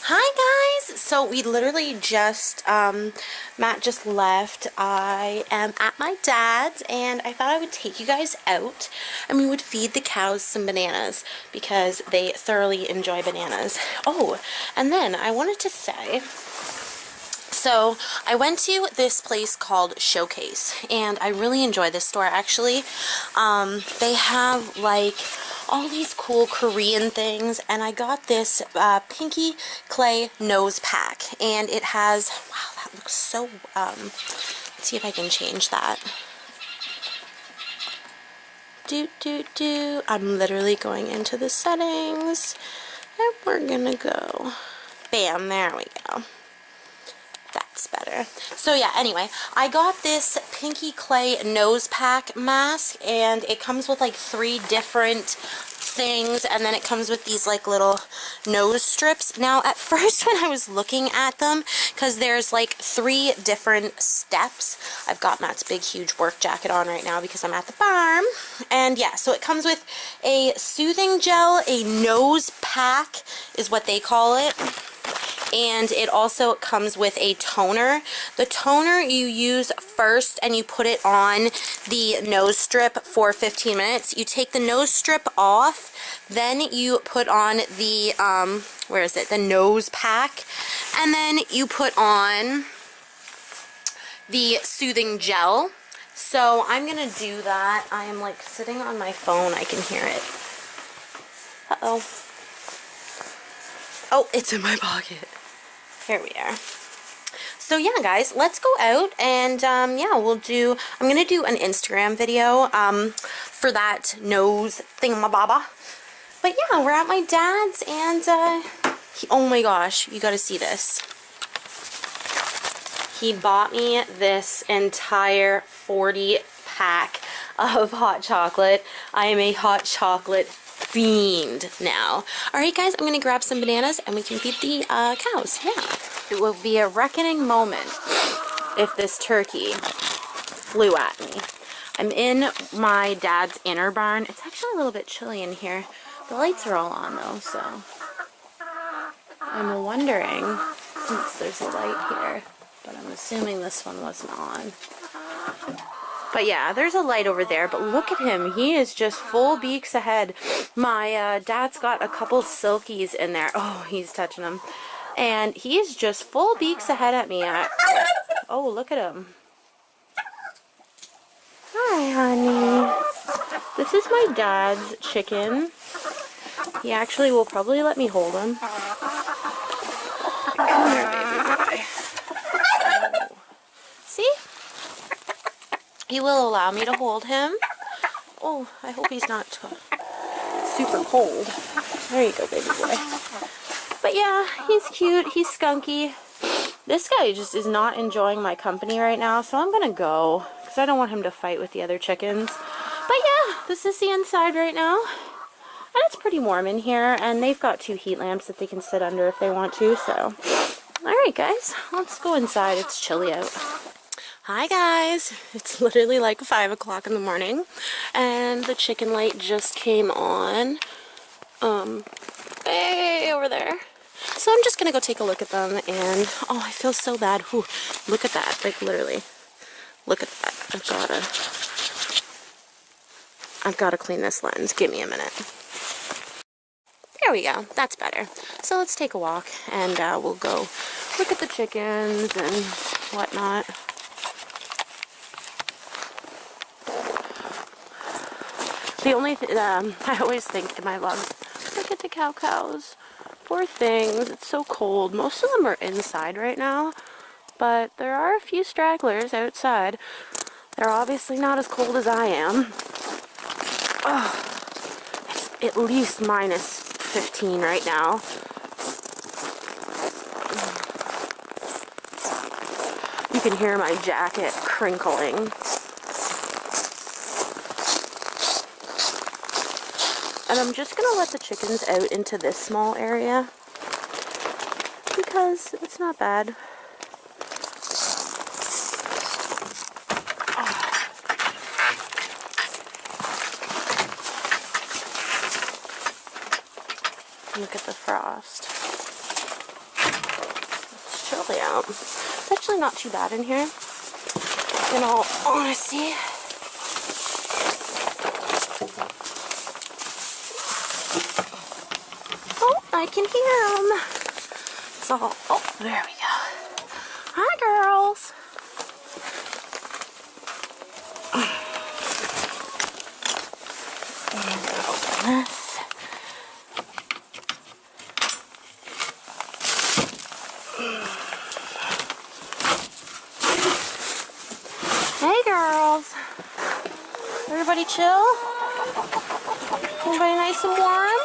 Hi guys! So we literally just, Matt just left. I am at my dad's and I thought I would take you guys out and we would feed the cows some bananas because they thoroughly enjoy bananas. Oh, and then I wanted to say, so I went to this place called Showcase and I really enjoy this store actually. They have like all these cool Korean things, and I got this pinky clay nose pack, and it has, wow, that looks so, let's see if I can change that. I'm literally going into the settings, and we're gonna go, bam, there we go. That's better. So yeah, anyway, I got this pinky clay nose pack mask, and it comes with like 3 different things, and then it comes with these like little nose strips. Now at first when I was looking at them, because there's like 3 different steps, I've got Matt's big huge work jacket on right now because I'm at the farm, and yeah, so it comes with a soothing gel, a nose pack is what they call it. And it also comes with a toner. The toner you use first and you put it on the nose strip for 15 minutes. You take the nose strip off, then you put on the, the nose pack, and then you put on the soothing gel. So I'm gonna do that. I am like sitting on my phone, I can hear it. Uh-oh. Oh, it's in my pocket. Here we are. So yeah, guys, let's go out and yeah, I'm gonna do an Instagram video for that nose thingamababa. But yeah, we're at my dad's and oh my gosh, you gotta see this. He bought me this entire 40 pack of hot chocolate. I am a hot chocolate fiend now. Alright guys, I'm gonna grab some bananas and we can feed the cows. Yeah. It will be a reckoning moment if this turkey flew at me. I'm in my dad's inner barn. It's actually a little bit chilly in here. The lights are all on though, so I'm wondering, since there's a light here, but I'm assuming this one wasn't on. But yeah, there's a light over there, but look at him. He is just full beaks ahead. My dad's got a couple silkies in there. Oh, he's touching them. And he's just full beaks ahead at me. Oh, look at him. Hi, honey. This is my dad's chicken. He actually will probably let me hold him. Come here, baby boy. See? He will allow me to hold him. Oh, I hope he's not super cold. There you go, baby boy. But yeah, he's cute. He's skunky. This guy just is not enjoying my company right now, so I'm gonna go because I don't want him to fight with the other chickens. But yeah, this is the inside right now. And it's pretty warm in here, and they've got 2 heat lamps that they can sit under if they want to, so. Alright guys, let's go inside. It's chilly out. Hi guys, it's literally like 5 o'clock in the morning and the chicken light just came on, way over there. So I'm just gonna go take a look at them and, oh, I feel so bad. Whew, look at that, like literally, look at that. I've gotta clean this lens. Give me a minute. There we go, that's better. So let's take a walk and we'll go look at the chickens and whatnot. The only thing, I always think in my vlogs, look at the cows. Poor things, it's so cold. Most of them are inside right now, but there are a few stragglers outside. They're obviously not as cold as I am. Oh, it's at least minus 15 right now. You can hear my jacket crinkling. And I'm just going to let the chickens out into this small area because it's not bad. Look at the frost. totally out. It's actually not too bad in here, in all honesty. Oh, I can hear them. So, oh, there we go. Hi, girls. And open this. Hey, girls. Everybody chill? Everybody nice and warm?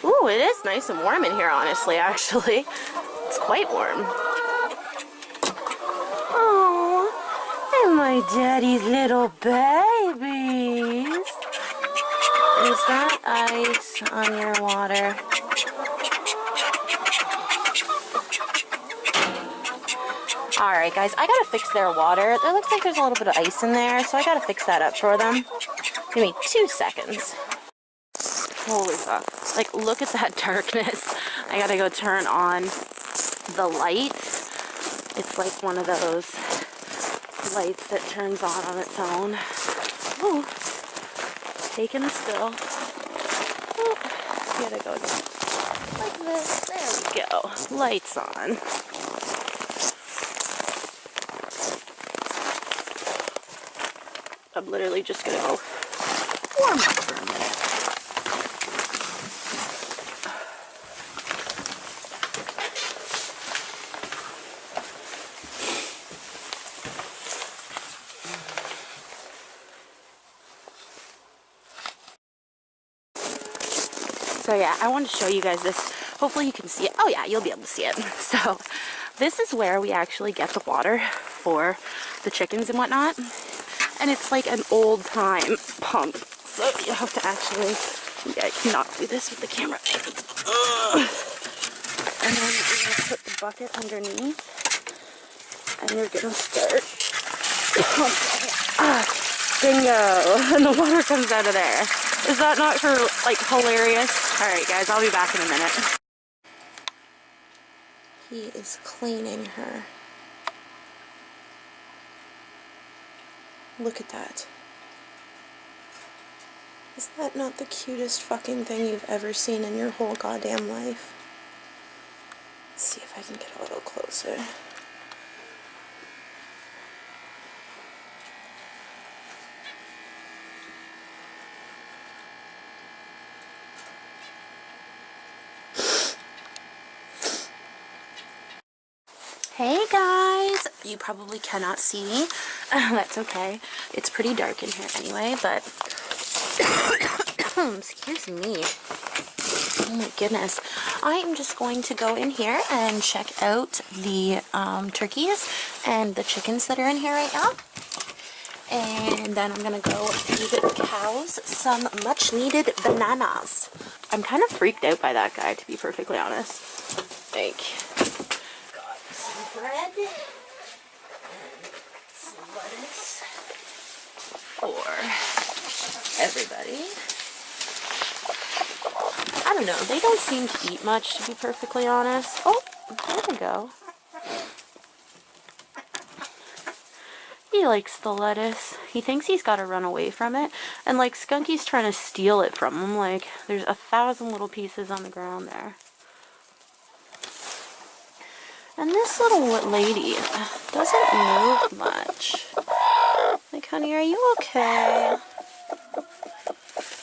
Ooh, it is nice and warm in here, honestly, actually. It's quite warm. Oh, and my daddy's little babies. Is that ice on your water? Alright, guys, I gotta fix their water. It looks like there's a little bit of ice in there, so I gotta fix that up for them. Give me 2 seconds. Holy fuck. Like, look at that darkness. I gotta go turn on the light. It's like one of those lights that turns on its own. Ooh. Taking a spill. Ooh. Gotta go like this. There we go. Lights on. I'm literally just gonna go warm up for a minute. So yeah, I wanted to show you guys this. Hopefully you can see it. Oh yeah, you'll be able to see it. So this is where we actually get the water for the chickens and whatnot. And it's like an old time pump. So you have to actually, yeah, I cannot do this with the camera. And then you're going to put the bucket underneath. And you're going to start. Bingo. And the water comes out of there. Is that not like hilarious? Alright guys, I'll be back in a minute. He is cleaning her. Look at that. Is that not the cutest fucking thing you've ever seen in your whole goddamn life? Let's see if I can get a little closer. Hey guys! You probably cannot see me. That's okay. It's pretty dark in here anyway, but excuse me. Oh my goodness. I am just going to go in here and check out the turkeys and the chickens that are in here right now. And then I'm going to go feed the cows some much needed bananas. I'm kind of freaked out by that guy, to be perfectly honest. Like, got some bread and some lettuce for everybody. I don't know, they don't seem to eat much, to be perfectly honest. Oh, there we go. He likes the lettuce. He thinks he's got to run away from it. And like Skunky's trying to steal it from him. Like there's 1,000 little pieces on the ground there. And this little lady doesn't move much. Like, honey, are you okay?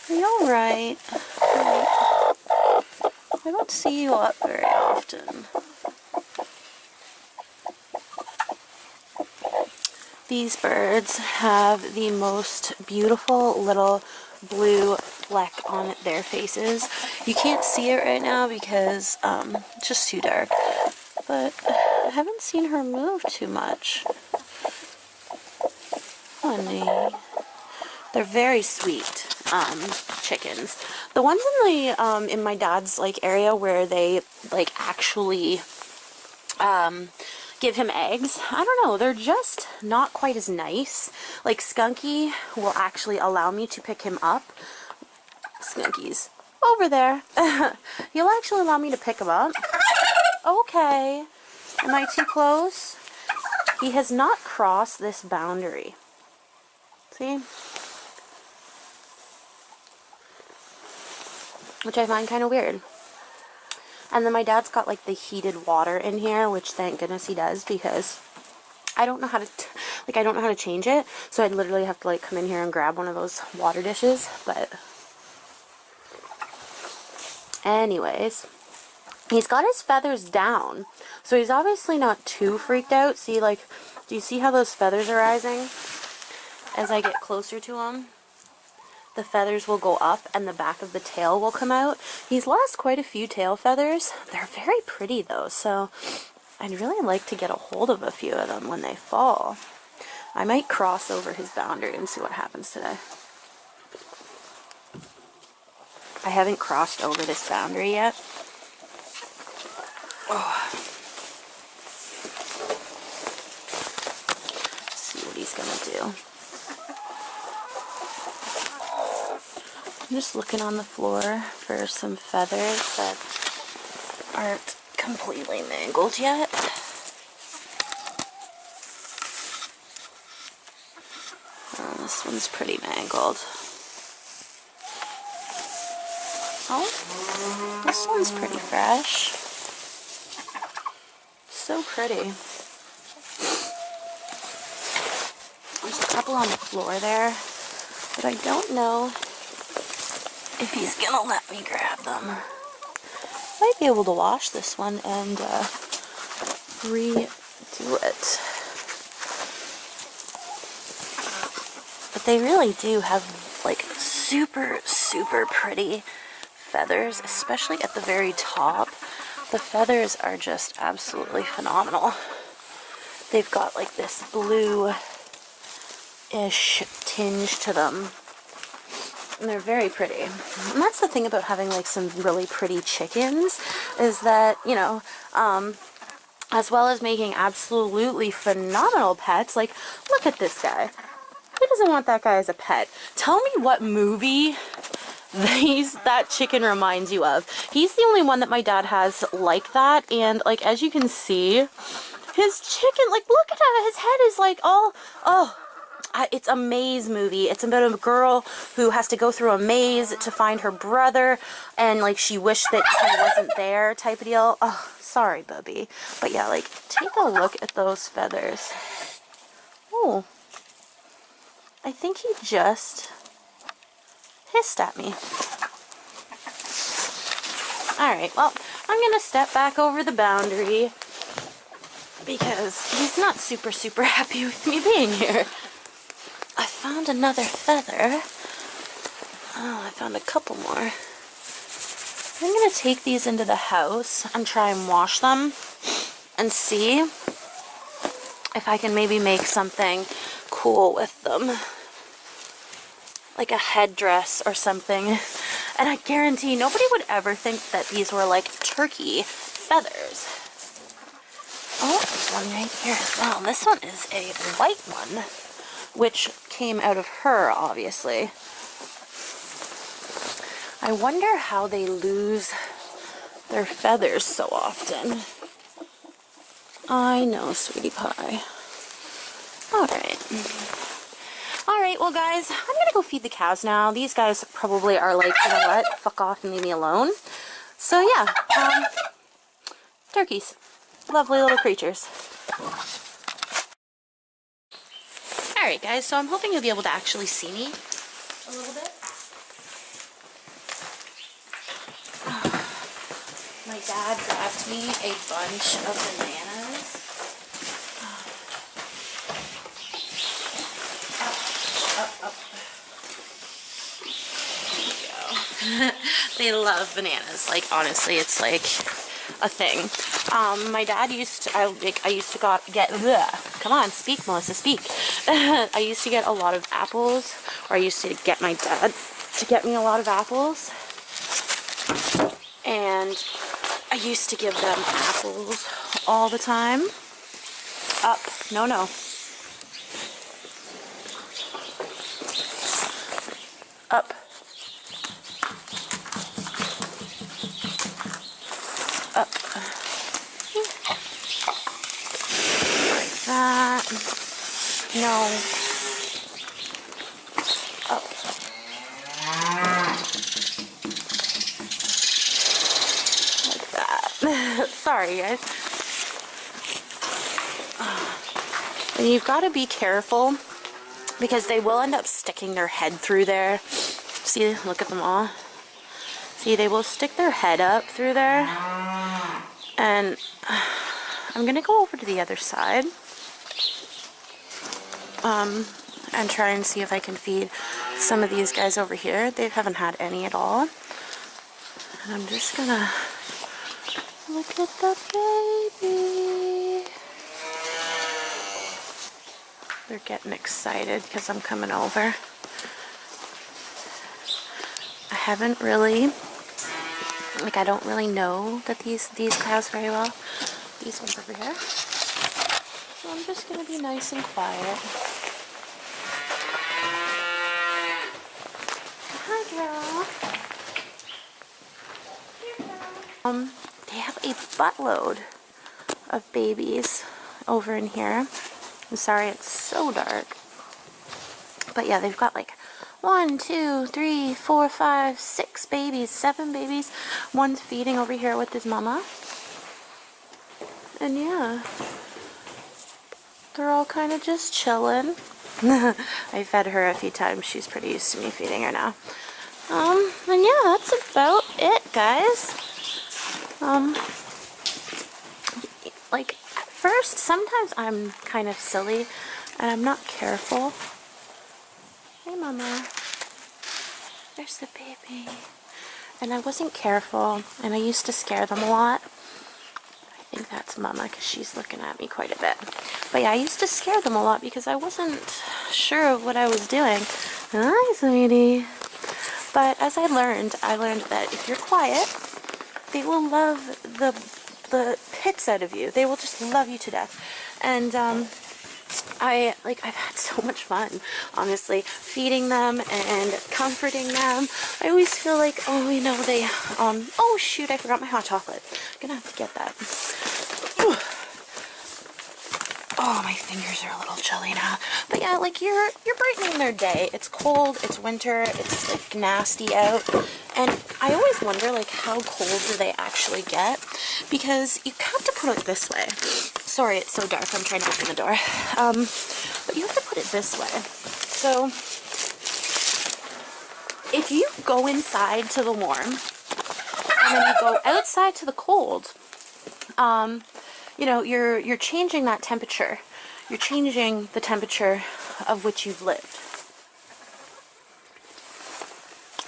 Are you alright? I don't see you up very often. These birds have the most beautiful little blue fleck on their faces. You can't see it right now because it's just too dark. But I haven't seen her move too much. Honey. They're very sweet chickens. The ones in my dad's like area where they like actually give him eggs, I don't know, they're just not quite as nice. Like Skunky will actually allow me to pick him up. Skunky's over there. He'll actually allow me to pick him up. Okay. Am I too close? He has not crossed this boundary. See? Which I find kind of weird. And then my dad's got like the heated water in here, which thank goodness he does, because I don't know how to, I don't know how to change it. So I'd literally have to like come in here and grab one of those water dishes. But anyways, he's got his feathers down. So he's obviously not too freaked out. See, like, do you see how those feathers are rising? As I get closer to him, the feathers will go up and the back of the tail will come out. He's lost quite a few tail feathers. They're very pretty though, so I'd really like to get a hold of a few of them when they fall. I might cross over his boundary and see what happens today. I haven't crossed over this boundary yet. Oh. Let's see what he's gonna do. I'm just looking on the floor for some feathers that aren't completely mangled yet. Oh, this one's pretty mangled. Oh, this one's pretty fresh. So pretty. There's a couple on the floor there, but I don't know if he's gonna let me grab them. Might be able to wash this one and redo it. But they really do have like super, super pretty feathers, especially at the very top. The feathers are just absolutely phenomenal. They've got like this blue-ish tinge to them. And they're very pretty. And that's the thing about having like some really pretty chickens, is that, you know, as well as making absolutely phenomenal pets, like, look at this guy. Who doesn't want that guy as a pet? Tell me what movie that chicken reminds you of. He's the only one that my dad has like that, and like, as you can see, his chicken, like, look at it, his head is like all, oh, it's a maze movie. It's about a girl who has to go through a maze to find her brother, and like she wished that he wasn't there type of deal. Oh, sorry, Bubby. But yeah, like, take a look at those feathers. Oh, I think he just hissed at me. Alright, well, I'm gonna step back over the boundary because he's not super, super happy with me being here. I found another feather. Oh, I found a couple more. I'm going to take these into the house and try and wash them and see if I can maybe make something cool with them. Like a headdress or something. And I guarantee nobody would ever think that these were like turkey feathers. Oh, there's one right here as well. This one is a white one, which came out of her, obviously. I wonder how they lose their feathers so often. I know, sweetie pie. Alright. Alright, well guys, I'm gonna go feed the cows now. These guys probably are like, you know what, fuck off and leave me alone. So yeah, turkeys. Lovely little creatures. Alright guys, so I'm hoping you'll be able to actually see me a little bit. My dad grabbed me a bunch of bananas. Up. There we go. They love bananas. Like, honestly, it's like a thing. My dad used to, I used to get, come on, speak, Melissa, speak. I used to get a lot of apples, or I used to get my dad to get me a lot of apples, and I used to give them apples all the time. Up, no. Up. Up. Like that. No. Oh. Like that. Sorry, guys. And you've got to be careful because they will end up sticking their head through there. See, look at them all. See, they will stick their head up through there. And I'm going to go over to the other side. And try and see if I can feed some of these guys over here. They haven't had any at all. And I'm just going to look at the baby. They're getting excited because I'm coming over. I haven't really, like I don't really know that these cows very well. These ones over here. So I'm just going to be nice and quiet. Hi, girl. Here, girl. They have a buttload of babies over in here. I'm sorry it's so dark. But yeah, they've got like 1, 2, 3, 4, 5, 6 babies, 7 babies. One's feeding over here with his mama. And yeah, they're all kind of just chilling. I fed her a few times. She's pretty used to me feeding her now. And yeah, that's about it, guys. Like at first, sometimes I'm kind of silly and I'm not careful. Hey, Mama. There's the baby. And I wasn't careful, and I used to scare them a lot. I think that's Mama because she's looking at me quite a bit. But yeah, I used to scare them a lot because I wasn't sure of what I was doing. Hi, sweetie. But as I learned that if you're quiet, they will love the pits out of you. They will just love you to death. And I've had so much fun, honestly, feeding them and comforting them. I always feel like, oh, you know, they, oh shoot, I forgot my hot chocolate. I'm gonna have to get that. Oh, my fingers are a little chilly now. But yeah, like you're brightening their day. It's cold, it's winter, it's like nasty out. And I always wonder like how cold do they actually get? Because you have to put it this way. Sorry, it's so dark. I'm trying to open the door. But you have to put it this way. So if you go inside to the warm and then you go outside to the cold, you know, you're changing that temperature. You're changing the temperature of which you've lived.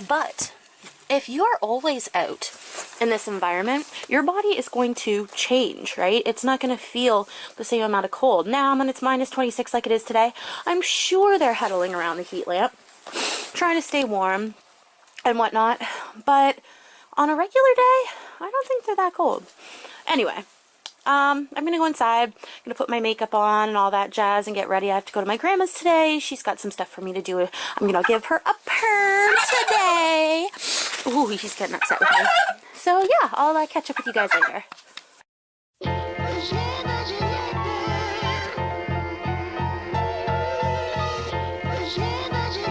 But if you are always out in this environment, your body is going to change, right? It's not going to feel the same amount of cold. Now, when it's minus 26 like it is today, I'm sure they're huddling around the heat lamp, trying to stay warm and whatnot. But on a regular day, I don't think they're that cold. Anyway, I'm going to go inside. I'm going to put my makeup on and all that jazz and get ready. I have to go to my grandma's today. She's got some stuff for me to do. I'm going to give her a perm today. Ooh, she's getting upset with me. So yeah, I'll catch up with you guys later.